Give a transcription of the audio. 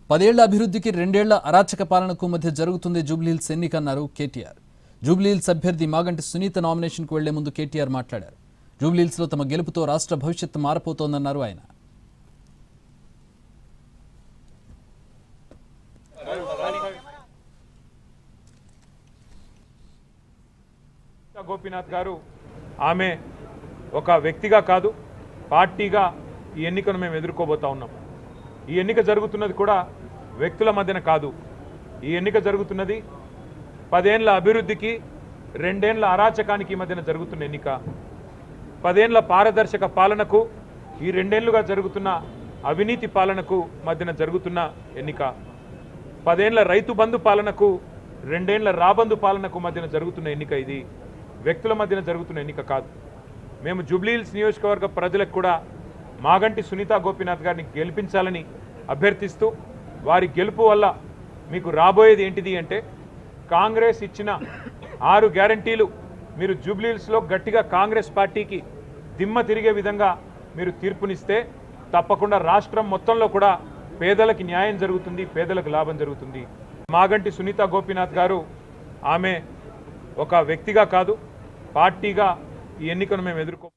10 ఏళ్ల అభివృద్ధికి 2 ఏళ్ల అరాచక పాలనకు మధ్య జరుగుతుంది జూబ్లీహిల్స్ ఎన్నికన్నారు కేటీఆర్. జూబ్లీహిల్స్ అభ్యర్థి మాగంటి సునీత నామినేషన్కు వెళ్లే ముందు కేటీఆర్ మాట్లాడారు. జూబ్లీహిల్స్లో తమ గెలుపుతో రాష్ట్ర భవిష్యత్తు మారపోతోందన్నారు ఆయన. గోపీనాథ్ గారు ఆమె ఒక వ్యక్తిగా కాదు పార్టీగా ఈ ఎన్నికను మేము ఎదుర్కోబోతా ఉన్నాం. ఈ ఎన్నిక జరుగుతున్నది కూడా వ్యక్తుల మధ్యన కాదు. ఈ ఎన్నిక జరుగుతున్నది 10 ఏళ్ల అభివృద్ధికి 2 ఏళ్ల అరాచకానికి మధ్యన జరుగుతున్న ఎన్నిక. 10 ఏళ్ల పారదర్శక పాలనకు ఈ 2 ఏళ్లుగా జరుగుతున్న అవినీతి పాలనకు మధ్యన జరుగుతున్న ఎన్నిక. 10 ఏళ్ల రైతు బంధు పాలనకు 2 ఏళ్ల రాబందు పాలనకు మధ్యన జరుగుతున్న ఎన్నిక. ఇది వ్యక్తుల మధ్యన జరుగుతున్న ఎన్నిక కాదు. మేము జూబ్లీహిల్స్ నియోజకవర్గ ప్రజలకు కూడా మాగంటి సునీత గోపీనాథ్ గారిని గెలిపించాలని అభ్యర్థిస్తూ వారి గెలుపు వల్ల మీకు రాబోయేది ఏంటిది అంటే కాంగ్రెస్ ఇచ్చిన 6 గ్యారంటీలు మీరు జూబ్లీహిల్స్లో గట్టిగా కాంగ్రెస్ పార్టీకి దిమ్మ తిరిగే విధంగా మీరు తీర్పునిస్తే తప్పకుండా రాష్ట్రం మొత్తంలో కూడా పేదలకు న్యాయం జరుగుతుంది, పేదలకు లాభం జరుగుతుంది. మాగంటి సునీత గోపీనాథ్ గారు ఆమె ఒక వ్యక్తిగా కాదు పార్టీగా ఈ ఎన్నికను మేము ఎదుర్కో